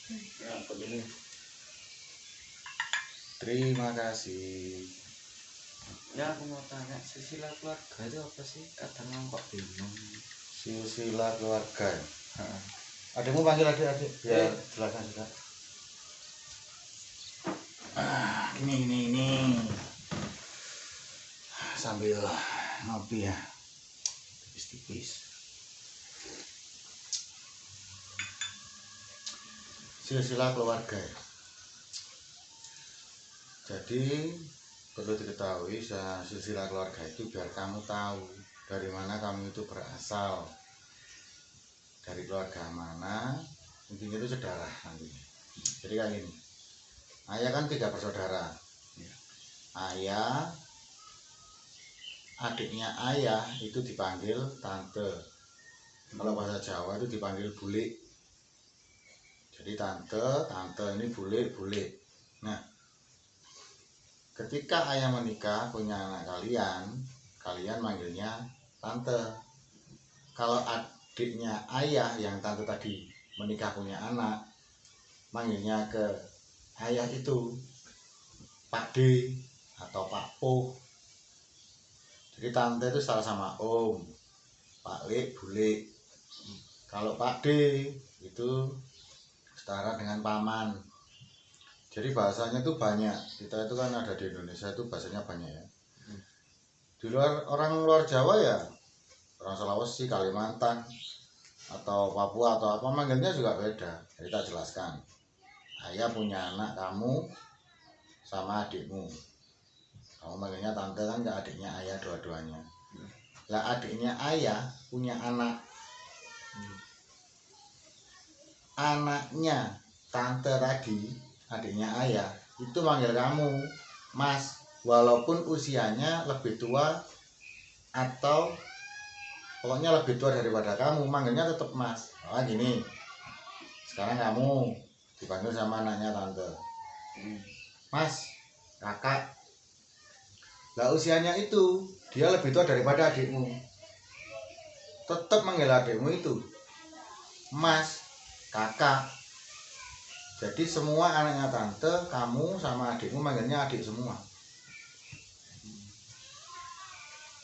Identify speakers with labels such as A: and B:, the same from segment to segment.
A: Ya, begini. Terima kasih.
B: Ya aku mau tanya, silsilah keluarga itu apa sih? Kadang kok bingung.
A: Silsilah keluarga.
B: Heeh.
A: Adikmu panggil adik-adik biar jelaskan juga. Ini sambil ngopi ya, tipis-tipis. Silsilah keluarga. Jadi perlu diketahui silsilah keluarga itu biar kamu tahu dari mana kamu itu berasal, dari keluarga mana, intinya itu saudara nantinya. Jadi kayak gini, ayah kan 3 bersaudara. Ayah, adiknya ayah itu dipanggil tante. Kalau bahasa Jawa itu dipanggil bule. Jadi tante ini bule. Nah, ketika ayah menikah punya anak kalian manggilnya tante. Kalau adiknya ayah yang tante tadi menikah punya anak, manggilnya ke ayah itu Pak D atau Pak Po. Jadi tante itu setara sama om, Pak Le, bule. Kalau Pak D itu setara dengan paman. Jadi bahasanya itu banyak. Kita itu kan ada di Indonesia itu bahasanya banyak ya. Di orang luar Jawa ya, orang Sulawesi, Kalimantan, atau Papua atau apa manggilnya juga beda. Jadi kita jelaskan. Ayah punya anak kamu sama adikmu. Kamu manggilnya tante kan, gak adiknya ayah dua-duanya. Lah adiknya ayah punya anak. Anaknya tante tadi, adiknya ayah, itu manggil kamu Mas, walaupun usianya lebih tua atau pokoknya lebih tua daripada kamu, manggilnya tetap Mas. Oh gini, sekarang kamu dipanggil sama anaknya tante, Mas, kakak. Lah usianya itu dia lebih tua daripada adikmu, tetap manggil adikmu itu Mas, kakak. Jadi semua anaknya tante, kamu sama adikmu manggilnya adik semua.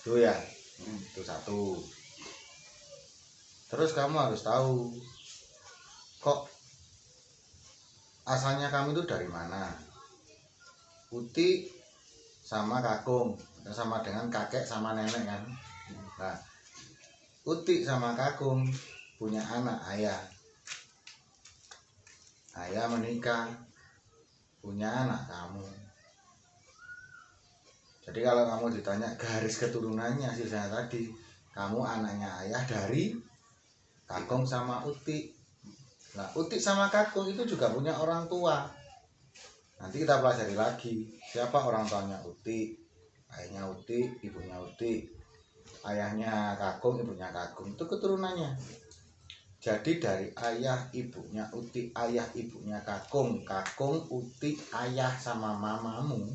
A: Itu ya, itu satu. Terus kamu harus tahu, kok asalnya kamu itu dari mana. Uti sama kakung, sama dengan kakek sama nenek kan. Nah, Uti sama kakung punya anak ayah. Ayah menikah, punya anak kamu. Jadi kalau kamu ditanya garis keturunannya sisanya tadi, kamu anaknya ayah dari kakung sama Uti. Nah, Uti sama kakung itu juga punya orang tua. Nanti kita pelajari lagi siapa orang tuanya Uti. Ayahnya Uti, ibunya Uti. Ayahnya kakung, ibunya kakung. Itu keturunannya. Jadi dari ayah ibunya Uti, ayah ibunya kakung, kakung, Uti, ayah sama mamamu.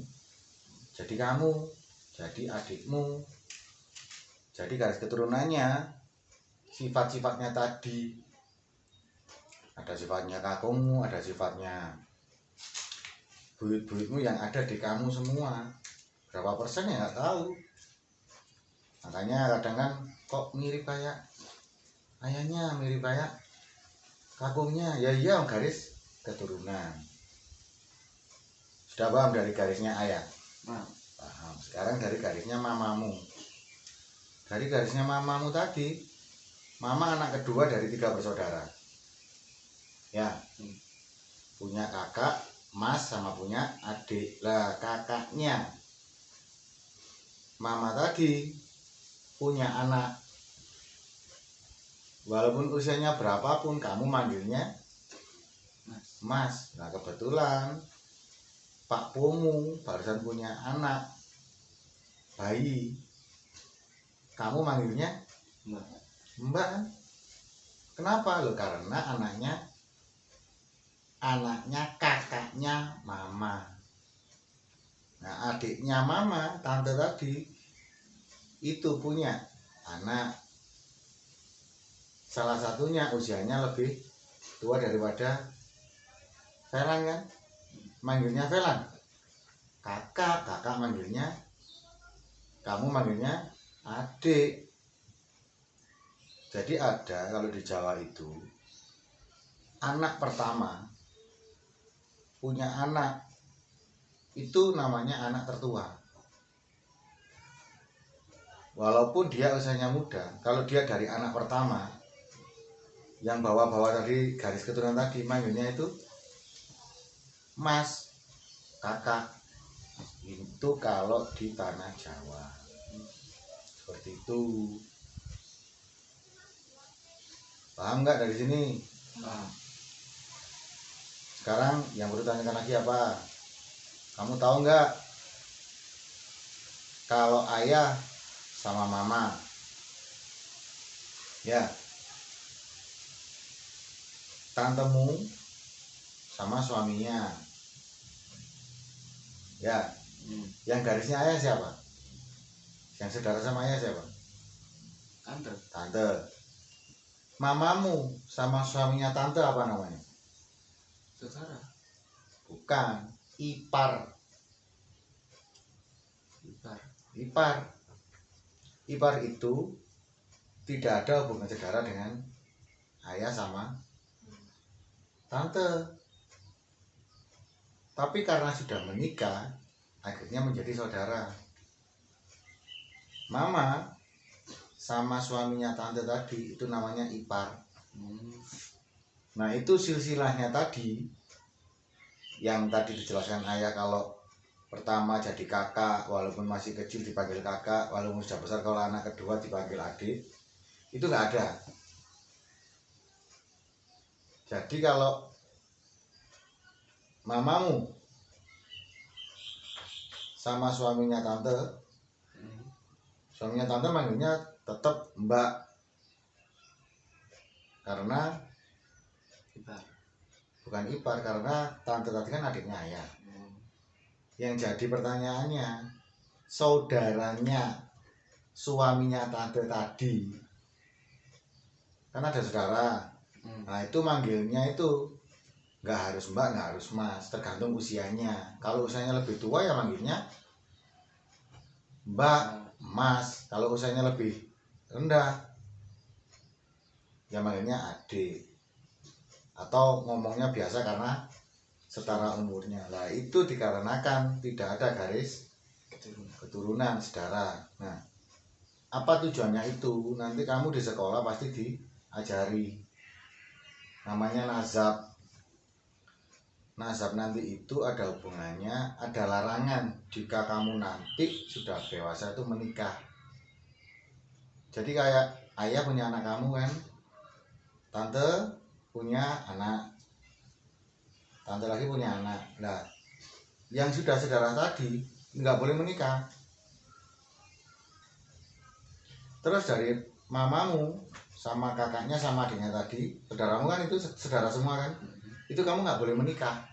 A: Jadi kamu, jadi adikmu. Jadi garis keturunannya, sifat-sifatnya tadi. Ada sifatnya kakungmu, ada sifatnya buyut-buyutmu yang ada di kamu semua. Berapa persen ya nggak tahu. Makanya kadang kan kok mirip kayak ayahnya, mirip kayak kakungnya. Ya iya garis keturunan. Sudah paham dari garisnya ayah? Paham. Sekarang dari garisnya mamamu. Dari garisnya mamamu tadi, mama anak kedua dari 3 bersaudara. Ya, punya kakak, mas sama punya adik. Lah kakaknya mama tadi punya anak. Walaupun usianya berapapun, kamu manggilnya mas. Nah kebetulan Pak Pomu barusan punya anak bayi, kamu manggilnya Mbak. Kenapa? Loh karena anaknya kakaknya mama. Nah adiknya mama, tante tadi itu punya anak, salah satunya usianya lebih tua daripada Velan kan, manggilnya Velan. Kakak manggilnya, kamu manggilnya adik. Jadi ada kalau di Jawa itu anak pertama punya anak itu namanya anak tertua. Walaupun dia usianya muda, kalau dia dari anak pertama yang bawa-bawa tadi garis keturunan tadi, manggilnya itu Mas, kakak. Itu kalau di tanah Jawa seperti itu. Paham nggak dari sini? Sekarang yang perlu tanyakan lagi apa? Kamu tahu nggak kalau ayah sama mama, ya, tantemu sama suaminya, ya, yang garisnya ayah siapa? Yang saudara sama ayah siapa? Tante. Mamamu sama suaminya tante apa namanya?
B: Saudara.
A: Bukan, ipar. Ipar itu tidak ada hubungan saudara dengan ayah sama tante. Tapi karena sudah menikah, akhirnya menjadi saudara. Mama sama suaminya tante tadi itu namanya ipar. Nah itu silsilahnya tadi yang tadi dijelaskan ayah, kalau pertama jadi kakak, walaupun masih kecil dipanggil kakak, walaupun sudah besar kalau anak kedua dipanggil adik, itu nggak ada. Jadi kalau mamamu sama suaminya tante manggilnya tetap mbak, karena bukan ipar, karena tante tadi kan adiknya ayah. Yang jadi pertanyaannya, saudaranya suaminya tante tadi kan ada saudara. Nah itu manggilnya itu nggak harus mbak, nggak harus mas, tergantung usianya. Kalau usianya lebih tua ya manggilnya mbak, mas. Kalau usianya lebih rendah ya manggilnya adik, atau ngomongnya biasa karena setara umurnya. Nah itu dikarenakan tidak ada garis keturunan saudara. Nah apa tujuannya itu? Nanti kamu di sekolah pasti diajari, namanya nazab. Nazab nanti itu ada hubungannya, ada larangan jika kamu nanti sudah dewasa itu menikah. Jadi kayak ayah punya anak kamu kan, tante punya anak, tante lagi punya anak. Nah yang sudah saudara tadi nggak boleh menikah. Terus dari mamamu sama kakaknya sama adiknya tadi, saudaramu kan itu saudara semua kan, itu kamu nggak boleh menikah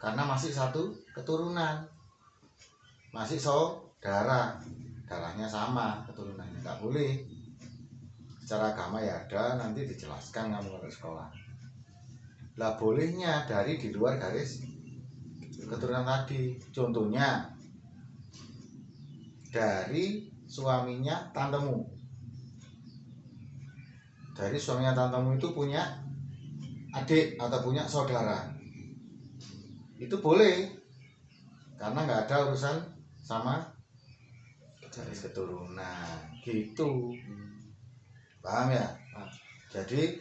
A: karena masih satu keturunan, masih saudara, darahnya sama, keturunannya nggak boleh. Secara agama ya ada, nanti dijelaskan kamu kalau sekolah. Lah bolehnya dari di luar garis keturunan tadi. Contohnya dari suaminya tantemu. Dari suaminya tantemu itu punya adik atau punya saudara, itu boleh karena nggak ada urusan sama garis keturunan gitu. Paham ya? Jadi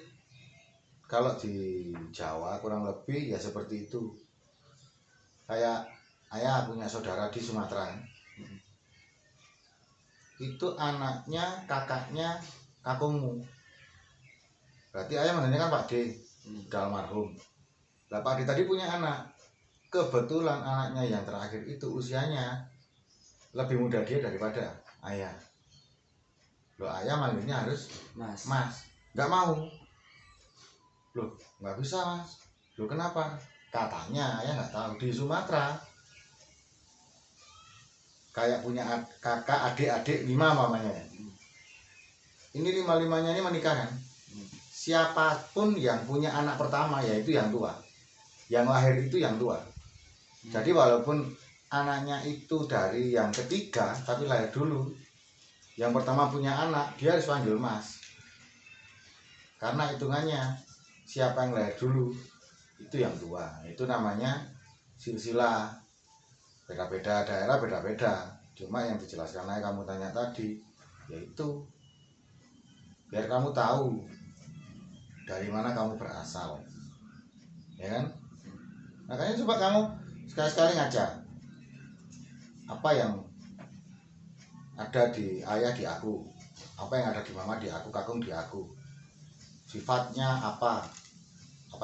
A: kalau di Jawa kurang lebih ya seperti itu. Kayak ayah punya saudara di Sumatera, itu anaknya kakaknya kakungmu, berarti ayah manggilnya kan Pak D, udah almarhum. Lah Pak D tadi punya anak, kebetulan anaknya yang terakhir itu usianya lebih muda dia daripada ayah. Loh ayah manggilnya harus mas. Nggak mau. Loh nggak bisa mas. Loh kenapa? Katanya ayah nggak tahu, di Sumatera kayak punya kakak adik-adik 5 mamanya. Ini 5-5-nya ini menikah kan. Siapapun yang punya anak pertama yaitu yang tua, yang lahir itu yang tua. Jadi walaupun anaknya itu dari yang ketiga tapi lahir dulu, yang pertama punya anak dia harus panggil mas, karena hitungannya siapa yang lahir dulu itu yang tua. Itu namanya silsilah. Beda-beda daerah beda-beda, cuma yang dijelaskan aja kamu tanya tadi, yaitu biar kamu tahu dari mana kamu berasal, ya kan? Makanya coba kamu sekali-sekali ngaca apa yang ada di ayah di aku, apa yang ada di mama di aku, kakung di aku, sifatnya apa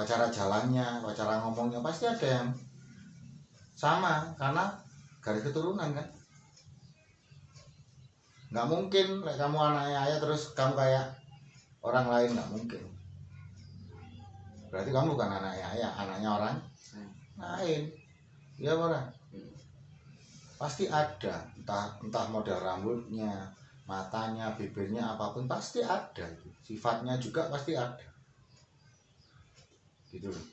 A: cara jalannya, apa cara ngomongnya, pasti ada yang sama karena garis keturunan kan. Nggak mungkin kamu anaknya ayah terus kamu kayak orang lain, nggak mungkin. Berarti kamu bukan anaknya ayah, anaknya orang lain. Iya orang. Pasti ada, entah model rambutnya, matanya, bibirnya, apapun pasti ada. Sifatnya juga pasti ada. Gitu loh.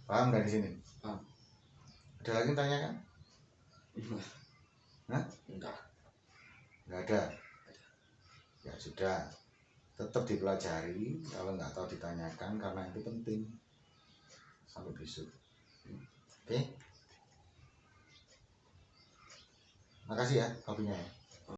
A: Paham dari sini?
B: Paham.
A: Ada lagi yang tanyakan? Hah?
B: Enggak
A: ada. Ya sudah, tetap dipelajari. Kalau nggak tahu ditanyakan karena itu penting sampai besok. Oke? Makasih ya kopinya ya.